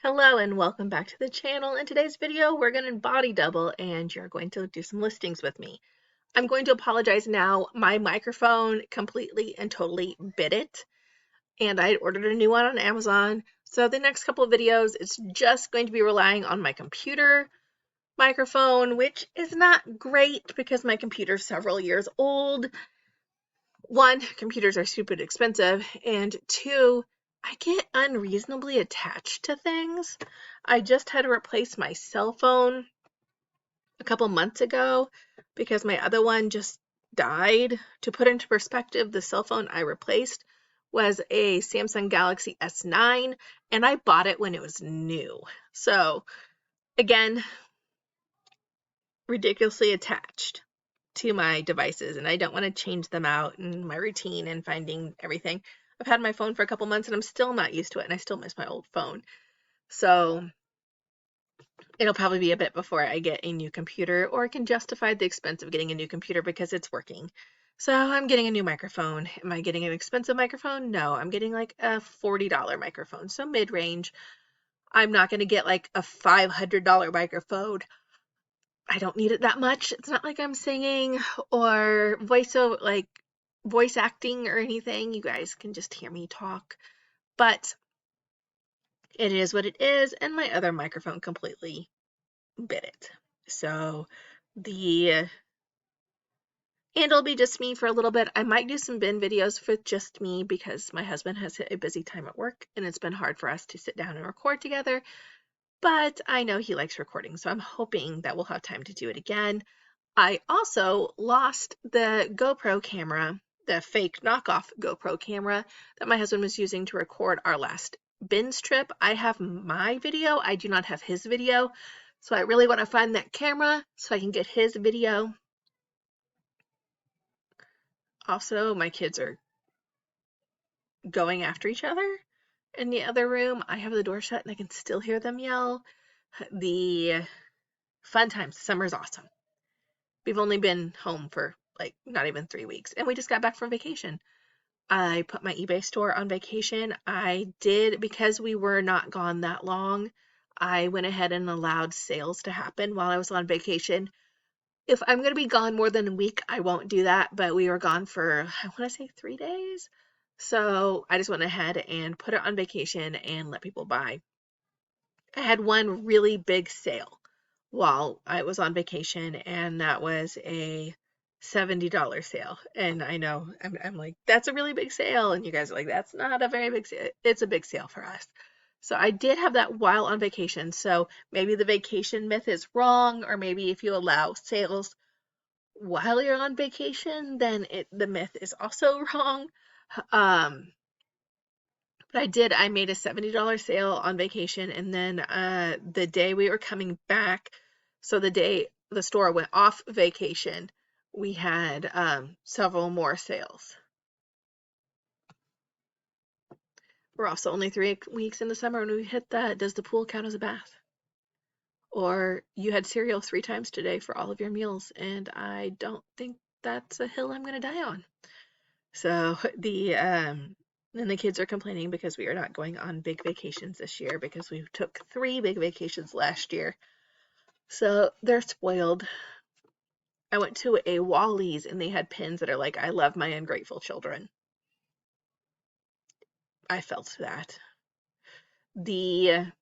Hello and welcome back to the channel. In today's video, we're going to body double and you're going to do some listings with me. I'm going to apologize now. My microphone completely and totally bit it and I ordered a new one on Amazon. So the next couple of videos, it's just going to be relying on my computer microphone, which is not great because my computer's several years old. One, computers are stupid expensive, and two, I get unreasonably attached to things. I just had to replace my cell phone a couple months ago because my other one just died. To put into perspective, the cell phone I replaced was a Samsung Galaxy S9, and I bought it when it was new. So, again, ridiculously attached to my devices, and I don't want to change them out in my routine and finding everything. I've had my phone for a couple months and I'm still not used to it, and I still miss my old phone. So it'll probably be a bit before I get a new computer or can justify the expense of getting a new computer because it's working. So I'm getting a new microphone. Am I getting an expensive microphone? No, I'm getting like a $40 microphone, so mid-range. I'm not going to get like a $500 microphone. I don't need it that much. It's not like I'm singing or voice acting or anything. You guys can just hear me talk. But it is what it is, and my other microphone completely bit it. So and it'll be just me for a little bit. I might do some bin videos with just me because my husband has hit a busy time at work and it's been hard for us to sit down and record together. But I know he likes recording, so I'm hoping that we'll have time to do it again. I also lost the GoPro camera, the fake knockoff GoPro camera that my husband was using to record our last binge trip. I have my video, I do not have his video, so I really want to find that camera so I can get his video. Also, my kids are going after each other in the other room. I have the door shut and I can still hear them yell. The fun times, summer's awesome. We've only been home for like not even 3 weeks, and we just got back from vacation. I put my eBay store on vacation. I did, because we were not gone that long, I went ahead and allowed sales to happen while I was on vacation. If I'm going to be gone more than a week, I won't do that, but we were gone for, I want to say 3 days. So I just went ahead and put it on vacation and let people buy. I had one really big sale while I was on vacation, and that was a $70 sale. And I know I'm like, that's a really big sale. And you guys are like, that's not a very big sale. It's a big sale for us. So I did have that while on vacation. So maybe the vacation myth is wrong, or maybe if you allow sales while you're on vacation, then the myth is also wrong. But I made a $70 sale on vacation, and then the day we were coming back, so the day the store went off vacation, we had several more sales. We're also only 3 weeks in the summer when we hit that. Does the pool count as a bath? Or you had cereal 3 times today for all of your meals, and I don't think that's a hill I'm going to die on. So and the kids are complaining because we are not going on big vacations this year because we took 3 big vacations last year. So they're spoiled. I went to a Wally's and they had pins that are like, I love my ungrateful children. I felt that. But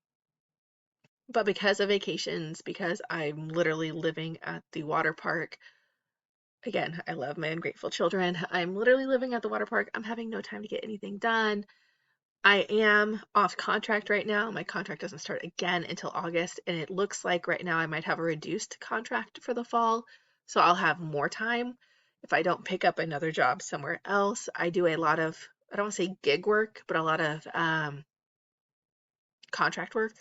because of vacations, because I'm literally living at the water park, again, I love my ungrateful children. I'm literally living at the water park. I'm having no time to get anything done. I am off contract right now. My contract doesn't start again until August, and it looks like right now I might have a reduced contract for the fall, so I'll have more time if I don't pick up another job somewhere else. I do a lot of, I don't want to say gig work, but a lot of contract work.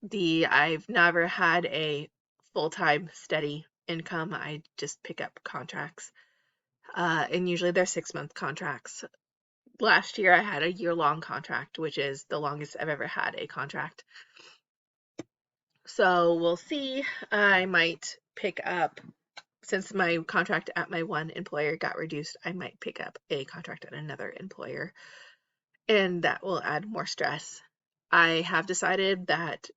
I've never had a full-time steady income. I just pick up contracts, and usually they're 6-month contracts. Last year I had a year-long contract, which is the longest I've ever had a contract. So we'll see. I might pick up, since my contract at my one employer got reduced, I might pick up a contract at another employer, and that will add more stress. I have decided that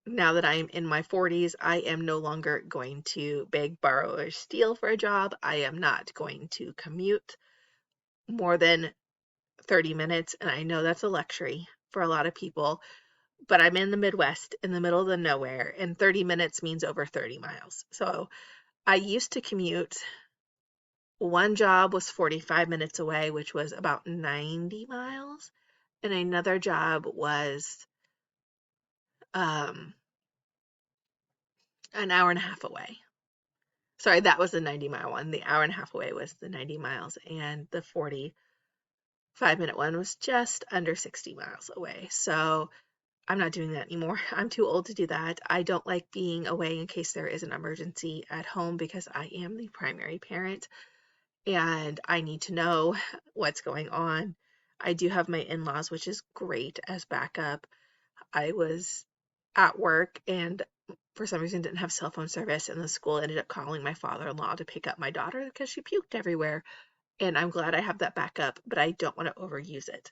now that I'm in my 40s, I am no longer going to beg, borrow, or steal for a job. I am not going to commute more than 30 minutes, and I know that's a luxury for a lot of people, but I'm in the Midwest, in the middle of the nowhere, and 30 minutes means over 30 miles. So I used to commute. One job was 45 minutes away, which was about 90 miles, and another job was um, an hour and a half away. Sorry, that was the 90-mile one. The hour and a half away was the 90 miles, and the 45-minute one was just under 60 miles away. So I'm not doing that anymore. I'm too old to do that. I don't like being away in case there is an emergency at home because I am the primary parent and I need to know what's going on. I do have my in-laws, which is great as backup. I was at work and for some reason didn't have cell phone service, and the school ended up calling my father-in-law to pick up my daughter because she puked everywhere. And I'm glad I have that backup, but I don't want to overuse it.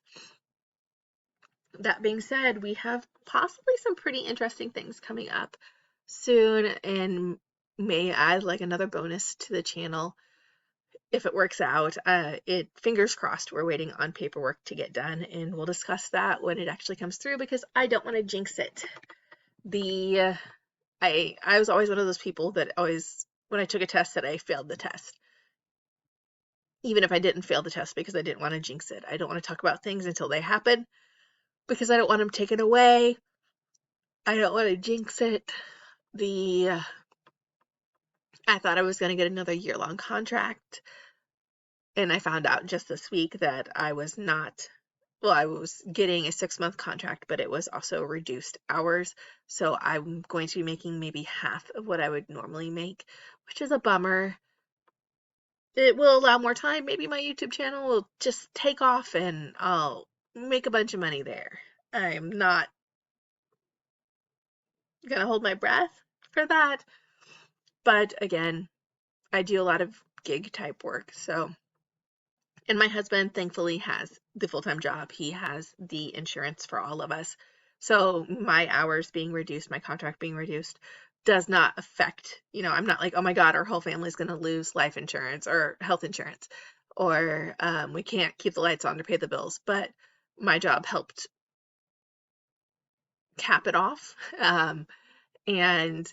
That being said, we have possibly some pretty interesting things coming up soon and may add like another bonus to the channel if it works out. Fingers crossed, we're waiting on paperwork to get done, and we'll discuss that when it actually comes through because I don't want to jinx it. I was always one of those people that always, when I took a test, said I failed the test. Even if I didn't fail the test because I didn't want to jinx it. I don't want to talk about things until they happen because I don't want them taken away. I don't want to jinx it. I thought I was going to get another year-long contract, and I found out just this week that I was not. Well, I was getting a 6-month contract, but it was also reduced hours. So I'm going to be making maybe half of what I would normally make, which is a bummer. It will allow more time. Maybe my YouTube channel will just take off and I'll make a bunch of money there. I'm not gonna hold my breath for that. But again, I do a lot of gig type work. So, and my husband thankfully has the full-time job. He has the insurance for all of us. So my hours being reduced, my contract being reduced does not affect, I'm not like, oh my God, our whole family's going to lose life insurance or health insurance, or we can't keep the lights on to pay the bills. But my job helped cap it off. And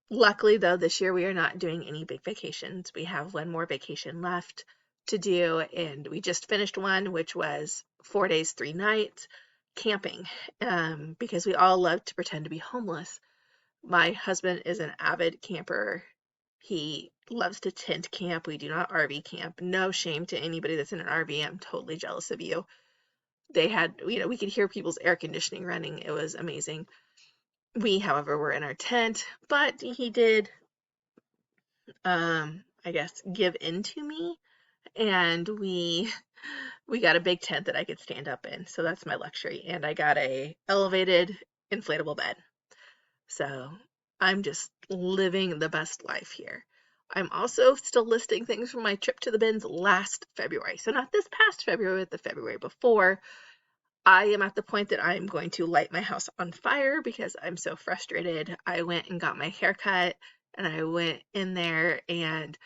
luckily, though, this year we are not doing any big vacations. We have one more vacation left to do, and we just finished one, which was 4 days, 3 nights camping, because we all love to pretend to be homeless. My husband is an avid camper. He loves to tent camp. We do not RV camp. No shame to anybody that's in an RV. I'm totally jealous of you. They had, we could hear people's air conditioning running. It was amazing. We, however, were in our tent, but he did, I guess, give in to me, and we got a big tent that I could stand up in, so that's my luxury, and I got a elevated inflatable bed. So I'm just living the best life here. I'm also still listing things from my trip to the bins last February. So not this past February, but the February before. I am at the point that I'm going to light my house on fire because I'm so frustrated. I went and got my hair cut, and I went in there and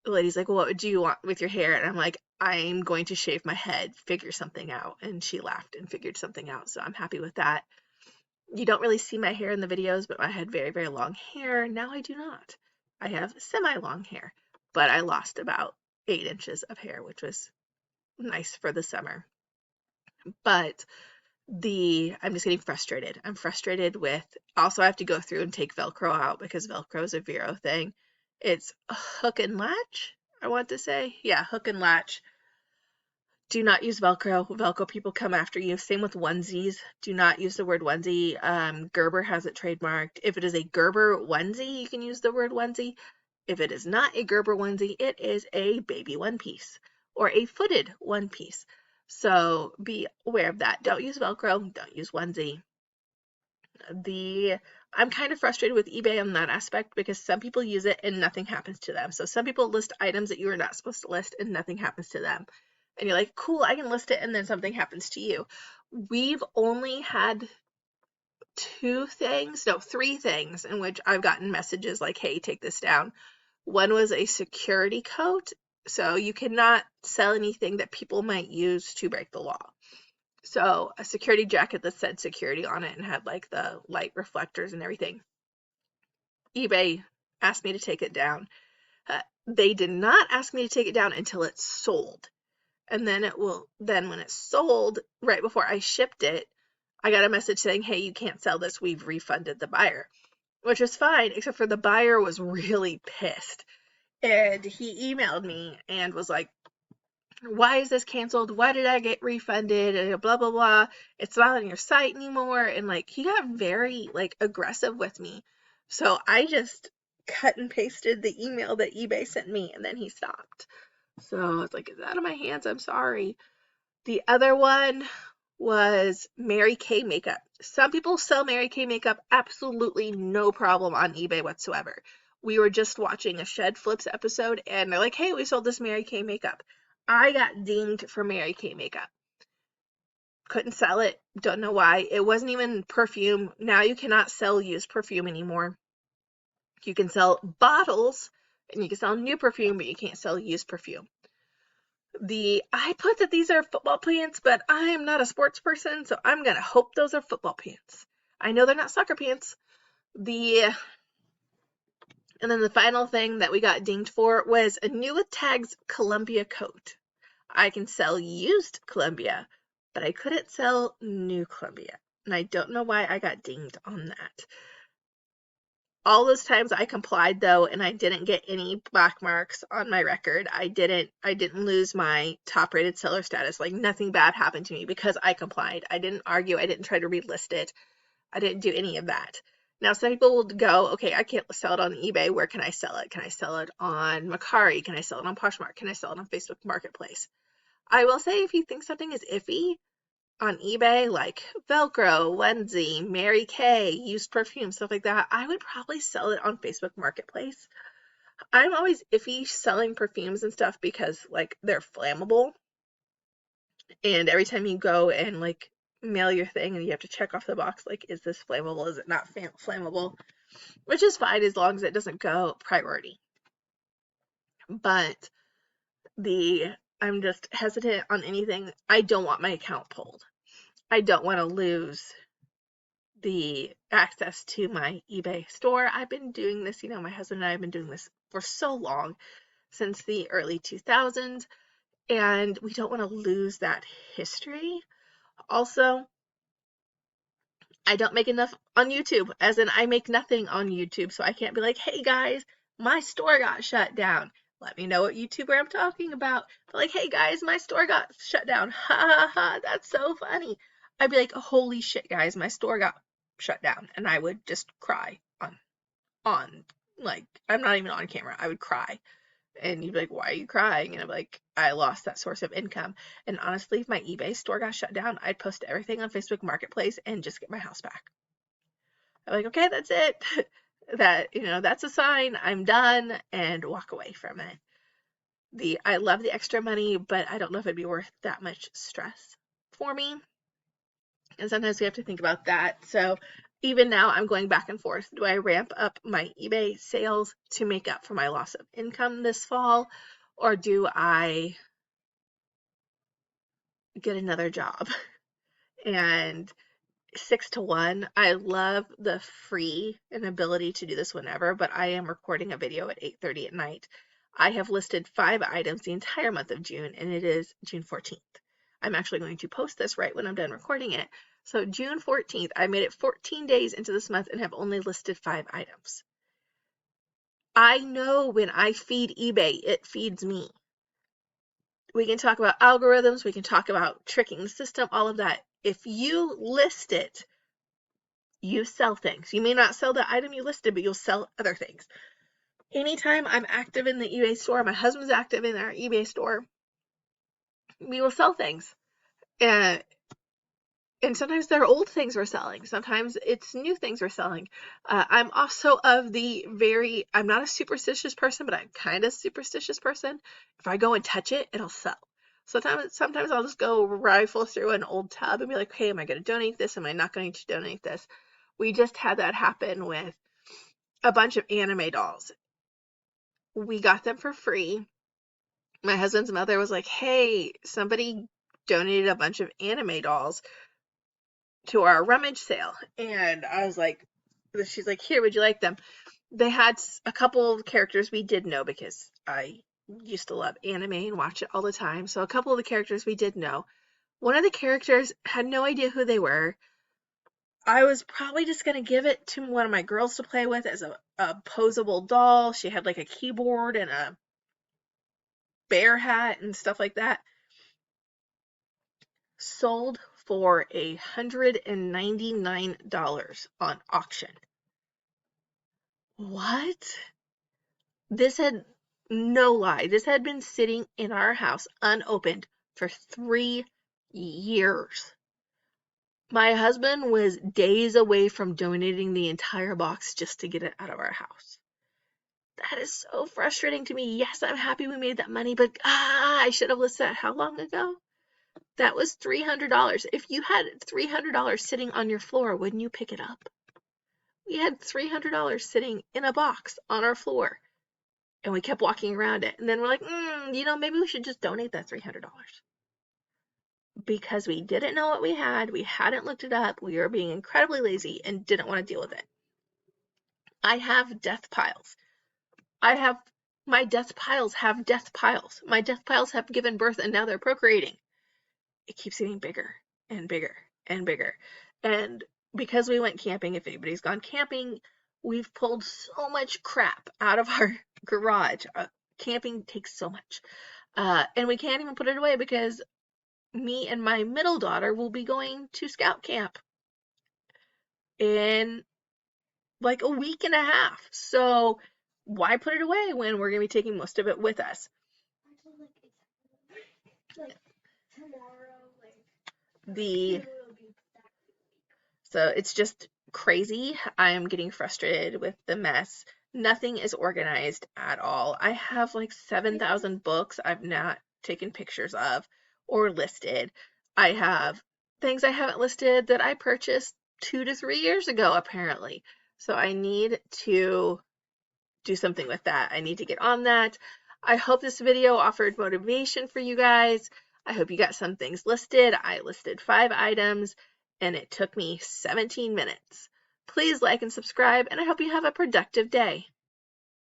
the lady's like, well, what do you want with your hair? And I'm like, I'm going to shave my head, figure something out. And she laughed and figured something out. So I'm happy with that. You don't really see my hair in the videos, but I had very, very long hair. Now I do not. I have semi-long hair, but I lost about 8 inches of hair, which was nice for the summer. But I'm just getting frustrated. I'm frustrated with, also I have to go through and take Velcro out because Velcro is a Vero thing. It's hook and latch, I want to say. Yeah, hook and latch. Do not use Velcro. Velcro people come after you. Same with onesies. Do not use the word onesie. Gerber has it trademarked. If it is a Gerber onesie, you can use the word onesie. If it is not a Gerber onesie, it is a baby one piece or a footed one piece. So be aware of that. Don't use Velcro. Don't use onesie. I'm kind of frustrated with eBay on that aspect because some people use it and nothing happens to them. So some people list items that you are not supposed to list and nothing happens to them. And you're like, cool, I can list it, and then something happens to you. We've only had three things in which I've gotten messages like, hey, take this down. One was a security coat. So you cannot sell anything that people might use to break the law. So a security jacket that said security on it and had like the light reflectors and everything. eBay asked me to take it down. They did not ask me to take it down until it sold. And then when it sold, right before I shipped it, I got a message saying, hey, you can't sell this. We've refunded the buyer, which was fine, except for the buyer was really pissed. And he emailed me and was like, why is this canceled? Why did I get refunded? And blah, blah, blah. It's not on your site anymore. And like, he got very like aggressive with me. So I just cut and pasted the email that eBay sent me, and then he stopped. So it's like, it's out of my hands. I'm sorry. The other one was Mary Kay makeup. Some people sell Mary Kay makeup absolutely no problem on eBay whatsoever. We were just watching a Shed Flips episode, and they're like, hey, we sold this Mary Kay makeup. I got dinged for Mary Kay makeup. Couldn't sell it. Don't know why. It wasn't even perfume. Now you cannot sell used perfume anymore. You can sell bottles, and you can sell new perfume, but you can't sell used perfume. I put that these are football pants, but I am not a sports person, so I'm going to hope those are football pants. I know they're not soccer pants. And then the final thing that we got dinged for was a new with tags Columbia coat. I can sell used Columbia, but I couldn't sell new Columbia. And I don't know why I got dinged on that. All those times I complied though, and I didn't get any black marks on my record. I didn't lose my top rated seller status. Like nothing bad happened to me because I complied. I didn't argue. I didn't try to relist it. I didn't do any of that. Now some people will go, okay, I can't sell it on eBay. Where can I sell it? Can I sell it on Mercari? Can I sell it on Poshmark? Can I sell it on Facebook Marketplace? I will say if you think something is iffy on eBay, like Velcro, onesie, Mary Kay, used perfume, stuff like that, I would probably sell it on Facebook Marketplace. I'm always iffy selling perfumes and stuff because like they're flammable. And every time you go and like mail your thing and you have to check off the box, like, is this flammable? Is it not flammable? Which is fine as long as it doesn't go priority. But I'm just hesitant on anything. I don't want my account pulled. I don't want to lose the access to my eBay store. I've been doing this, my husband and I have been doing this for so long, since the early 2000s, and we don't want to lose that history. Also, I don't make enough on YouTube, as in I make nothing on YouTube, so I can't be like, hey guys, my store got shut down. Let me know what YouTuber I'm talking about. But like, hey guys, my store got shut down. Ha ha ha, that's so funny. I'd be like, holy shit guys, my store got shut down. And I would just cry on like, I'm not even on camera. I would cry. And you'd be like, why are you crying? And I'm like, I lost that source of income. And honestly, if my eBay store got shut down, I'd post everything on Facebook Marketplace and just get my house back. I'm like, okay, that's it. That's a sign. I'm done, and walk away from it. I love the extra money, but I don't know if it'd be worth that much stress for me. And sometimes we have to think about that. So even now I'm going back and forth. Do I ramp up my eBay sales to make up for my loss of income this fall? Or do I get another job? And 6 to 1, I love the free and ability to do this whenever, but I am recording a video at 8:30 at night. I have listed 5 items the entire month of June, and it is June 14th. I'm actually going to post this right when I'm done recording it. So June 14th, I made it 14 days into this month and have only listed 5 items. I know when I feed eBay, it feeds me. We can talk about algorithms, we can talk about tricking the system, all of that. If you list it, you sell things. You may not sell the item you listed, but you'll sell other things. Anytime I'm active in the eBay store, my husband's active in our eBay store, we will sell things. And sometimes they're old things we're selling. Sometimes it's new things we're selling. I'm also I'm not a superstitious person, but I'm kind of superstitious person. If I go and touch it, it'll sell. Sometimes I'll just go rifle through an old tub and be like, hey, am I going to donate this? Am I not going to donate this? We just had that happen with a bunch of anime dolls. We got them for free. My husband's mother was like, hey, somebody donated a bunch of anime dolls to our rummage sale. And I was like, she's like, here, would you like them? They had a couple of characters we did know because I used to love anime and watch it all the time. So a couple of the characters we did know. One of the characters had no idea who they were. I was probably just going to give it to one of my girls to play with as a posable doll. She had like a keyboard and a bear hat and stuff like that. Sold for $199 on auction. What? This had, no lie, this had been sitting in our house unopened for 3 years. My husband was days away from donating the entire box just to get it out of our house. That is so frustrating to me. Yes, I'm happy we made that money, but I should have listed that how long ago? That was $300. If you had $300 sitting on your floor, wouldn't you pick it up? We had $300 sitting in a box on our floor, and we kept walking around it. And then we're like, maybe we should just donate that $300. Because we didn't know what we hadn't looked it up, we were being incredibly lazy and didn't want to deal with it. I have death piles. My death piles have death piles. My death piles have given birth and now they're procreating. It keeps getting bigger and bigger and bigger. And because we went camping, if anybody's gone camping, we've pulled so much crap out of our garage. Camping takes so much. And we can't even put it away because me and my middle daughter will be going to scout camp in like a week and a half. So why put it away when we're going to be taking most of it with us? So it's just crazy. I am getting frustrated with the mess. Nothing is organized at all. I have like 7,000 books I've not taken pictures of or listed. I have things I haven't listed that I purchased 2 to 3 years ago, apparently. So I need to do something with that. I need to get on that. I hope this video offered motivation for you guys. I hope you got some things listed. I listed 5 items and it took me 17 minutes. Please like and subscribe, and I hope you have a productive day.